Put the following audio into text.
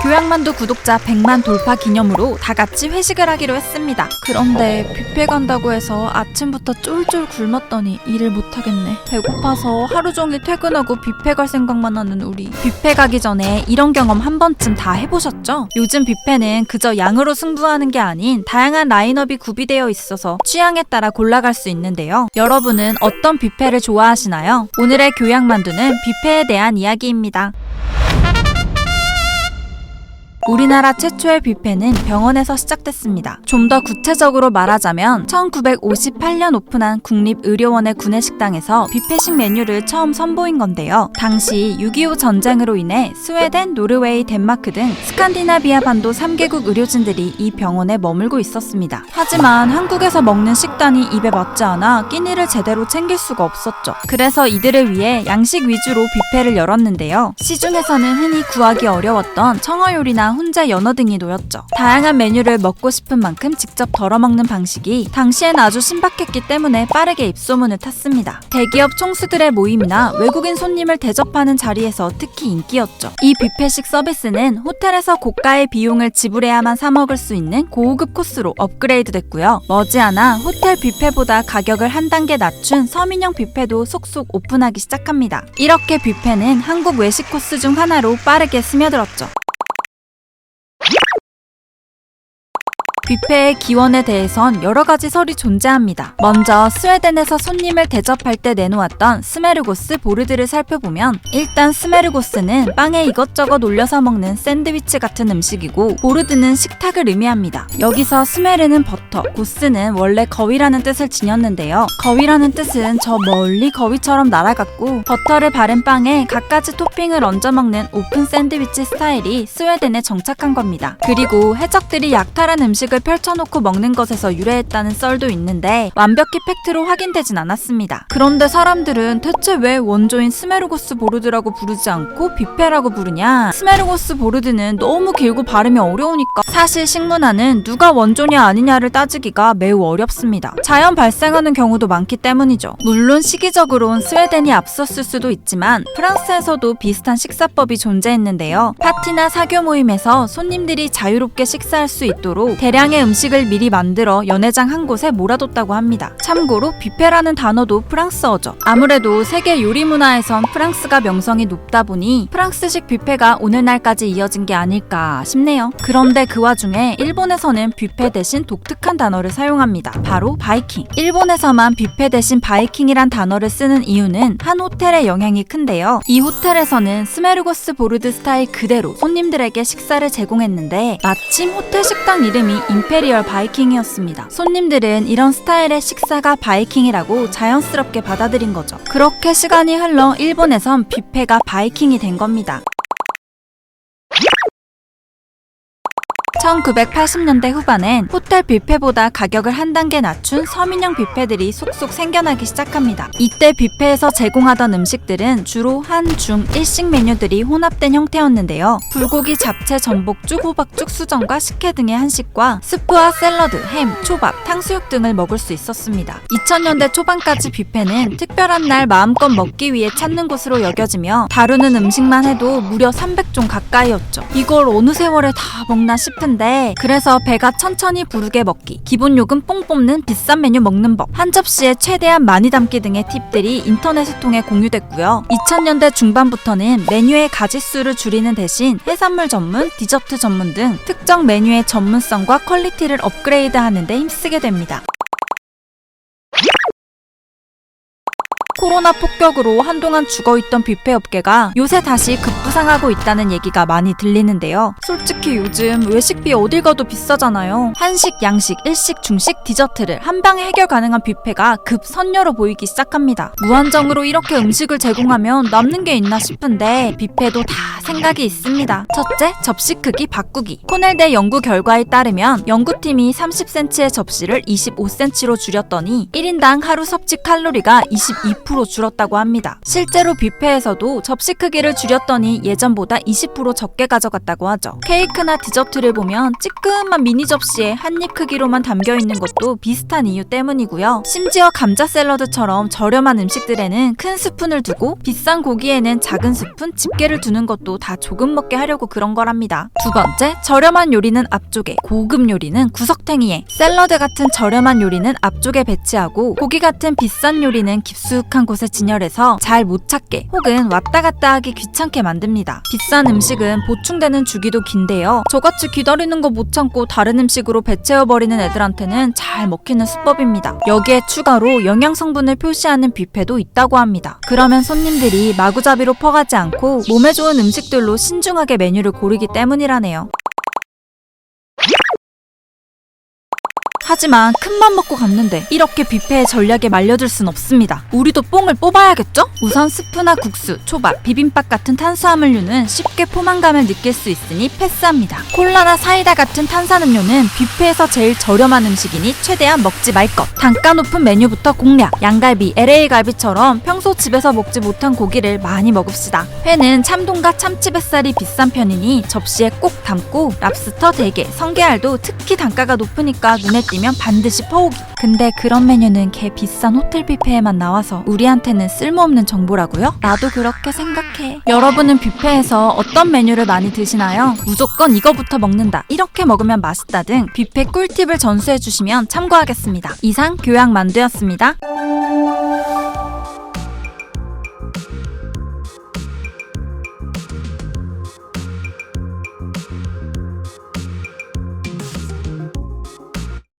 교양만두 구독자 100만 돌파 기념으로 다 같이 회식을 하기로 했습니다. 그런데 뷔페 간다고 해서 아침부터 쫄쫄 굶었더니 일을 못하겠네. 배고파서 하루 종일 퇴근하고 뷔페 갈 생각만 하는 우리. 뷔페 가기 전에 이런 경험 한 번쯤 다 해보셨죠? 요즘 뷔페는 그저 양으로 승부하는 게 아닌 다양한 라인업이 구비되어 있어서 취향에 따라 골라갈 수 있는데요. 여러분은 어떤 뷔페를 좋아하시나요? 오늘의 교양만두는 뷔페에 대한 이야기입니다. 우리나라 최초의 뷔페는 병원에서 시작됐습니다. 좀 더 구체적으로 말하자면 1958년 오픈한 국립의료원의 구내식당에서 뷔페식 메뉴를 처음 선보인 건데요. 당시 6.25 전쟁으로 인해 스웨덴, 노르웨이, 덴마크 등 스칸디나비아 반도 3개국 의료진들이 이 병원에 머물고 있었습니다. 하지만 한국에서 먹는 식단이 입에 맞지 않아 끼니를 제대로 챙길 수가 없었죠. 그래서 이들을 위해 양식 위주로 뷔페를 열었는데요. 시중에서는 흔히 구하기 어려웠던 청어요리나 훈제 연어 등이 놓였죠. 다양한 메뉴를 먹고 싶은 만큼 직접 덜어먹는 방식이 당시엔 아주 신박했기 때문에 빠르게 입소문을 탔습니다. 대기업 총수들의 모임이나 외국인 손님을 대접하는 자리에서 특히 인기였죠. 이 뷔페식 서비스는 호텔에서 고가의 비용을 지불해야만 사 먹을 수 있는 고급 코스로 업그레이드 됐고요. 머지않아 호텔 뷔페보다 가격을 한 단계 낮춘 서민형 뷔페도 속속 오픈하기 시작합니다. 이렇게 뷔페는 한국 외식 코스 중 하나로 빠르게 스며들었죠. 뷔페의 기원에 대해선 여러 가지 설이 존재합니다. 먼저 스웨덴에서 손님을 대접할 때 내놓았던 스메르고스 보르드를 살펴보면 일단 스메르고스는 빵에 이것저것 올려서 먹는 샌드위치 같은 음식이고 보르드는 식탁을 의미합니다. 여기서 스메르는 버터, 고스는 원래 거위라는 뜻을 지녔는데요. 거위라는 뜻은 저 멀리 거위처럼 날아갔고 버터를 바른 빵에 갖가지 토핑을 얹어 먹는 오픈 샌드위치 스타일이 스웨덴에 정착한 겁니다. 그리고 해적들이 약탈한 음식을 펼쳐놓고 먹는 것에서 유래했다는 썰도 있는데 완벽히 팩트로 확인되진 않았습니다. 그런데 사람들은 대체 왜 원조인 스메르고스 보르드라고 부르지 않고 뷔페라고 부르냐? 스메르고스 보르드는 너무 길고 발음이 어려우니까 사실 식문화는 누가 원조냐 아니냐를 따지기가 매우 어렵습니다. 자연 발생하는 경우도 많기 때문이죠. 물론 시기적으론 스웨덴이 앞섰을 수도 있지만 프랑스에서도 비슷한 식사법이 존재했는데요. 파티나 사교 모임에서 손님들이 자유롭게 식사할 수 있도록 대량의 음식을 미리 만들어 연회장 한 곳에 몰아뒀다고 합니다. 참고로 뷔페라는 단어도 프랑스어죠. 아무래도 세계 요리 문화에선 프랑스가 명성이 높다 보니 프랑스식 뷔페가 오늘날까지 이어진 게 아닐까 싶네요. 그런데 그 와중에 일본에서는 뷔페 대신 독특한 단어를 사용합니다. 바로 바이킹. 일본에서만 뷔페 대신 바이킹이란 단어를 쓰는 이유는 한 호텔의 영향이 큰데요. 이 호텔에서는 스메르고스 보르드 스타일 그대로 손님들에게 식사를 제공했는데 마침 호텔 식당 이름이 임페리얼 바이킹이었습니다. 손님들은 이런 스타일의 식사가 바이킹이라고 자연스럽게 받아들인 거죠. 그렇게 시간이 흘러 일본에선 뷔페가 바이킹이 된 겁니다. 1980년대 후반엔 호텔 뷔페보다 가격을 한 단계 낮춘 서민형 뷔페들이 속속 생겨나기 시작합니다. 이때 뷔페에서 제공하던 음식들은 주로 한, 중, 일식 메뉴들이 혼합된 형태였는데요. 불고기, 잡채, 전복죽, 호박죽, 수정과 식혜 등의 한식과 스프와 샐러드, 햄, 초밥, 탕수육 등을 먹을 수 있었습니다. 2000년대 초반까지 뷔페는 특별한 날 마음껏 먹기 위해 찾는 곳으로 여겨지며 다루는 음식만 해도 무려 300종 가까이였죠. 이걸 어느 세월에 다 먹나 싶은데 그래서 배가 천천히 부르게 먹기, 기본 요금 뽕 뽑는 비싼 메뉴 먹는 법, 한 접시에 최대한 많이 담기 등의 팁들이 인터넷을 통해 공유됐고요. 2000년대 중반부터는 메뉴의 가짓수를 줄이는 대신 해산물 전문, 디저트 전문 등 특정 메뉴의 전문성과 퀄리티를 업그레이드하는 데 힘쓰게 됩니다. 코로나 폭격으로 한동안 죽어있던 뷔페 업계가 요새 다시 급부상하고 있다는 얘기가 많이 들리는데요. 솔직히 요즘 외식비 어딜 가도 비싸잖아요. 한식, 양식, 일식, 중식, 디저트를 한 방에 해결 가능한 뷔페가 급 선녀로 보이기 시작합니다. 무한정으로 이렇게 음식을 제공하면 남는 게 있나 싶은데 뷔페도 다 생각이 있습니다. 첫째, 접시 크기 바꾸기. 코넬대 연구 결과에 따르면 연구팀이 30cm의 접시를 25cm로 줄였더니 1인당 하루 섭취 칼로리가 22% 20% 줄었다고 합니다. 실제로 뷔페에서도 접시 크기를 줄였더니 예전보다 20% 적게 가져갔다고 하죠. 케이크나 디저트를 보면 찌끔한 미니 접시에 한입 크기로만 담겨있는 것도 비슷한 이유 때문이고요. 심지어 감자 샐러드처럼 저렴한 음식들에는 큰 스푼을 두고 비싼 고기에는 작은 스푼, 집게를 두는 것도 다 조금 먹게 하려고 그런 거랍니다. 두 번째, 저렴한 요리는 앞쪽에, 고급 요리는 구석탱이에. 샐러드 같은 저렴한 요리는 앞쪽에 배치하고 고기 같은 비싼 요리는 깊숙한 곳에 진열해서 잘 못 찾게 혹은 왔다 갔다 하기 귀찮게 만듭니다. 비싼 음식은 보충되는 주기도 긴데요. 저같이 기다리는 거 못 참고 다른 음식으로 배채워버리는 애들한테는 잘 먹히는 수법입니다. 여기에 추가로 영양 성분을 표시하는 뷔페도 있다고 합니다. 그러면 손님들이 마구잡이로 퍼가지 않고 몸에 좋은 음식들로 신중하게 메뉴를 고르기 때문이라네요. 하지만 큰맘 먹고 갔는데 이렇게 뷔페의 전략에 말려들 순 없습니다. 우리도 뽕을 뽑아야겠죠? 우선 스프나 국수, 초밥, 비빔밥 같은 탄수화물류는 쉽게 포만감을 느낄 수 있으니 패스합니다. 콜라나 사이다 같은 탄산음료는 뷔페에서 제일 저렴한 음식이니 최대한 먹지 말 것. 단가 높은 메뉴부터 공략. 양갈비, LA 갈비처럼 평소 집에서 먹지 못한 고기를 많이 먹읍시다. 회는 참돔과 참치 뱃살이 비싼 편이니 접시에 꼭 담고 랍스터, 대게, 성게알도 특히 단가가 높으니까 눈에 띄면 반드시 퍼오기. 근데 그런 메뉴는 개 비싼 호텔 뷔페에만 나와서 우리한테는 쓸모없는 정보라고요? 나도 그렇게 생각해. 여러분은 뷔페에서 어떤 메뉴를 많이 드시나요? 무조건 이거부터 먹는다, 이렇게 먹으면 맛있다 등 뷔페 꿀팁을 전수해 주시면 참고하겠습니다. 이상 교양만두였습니다.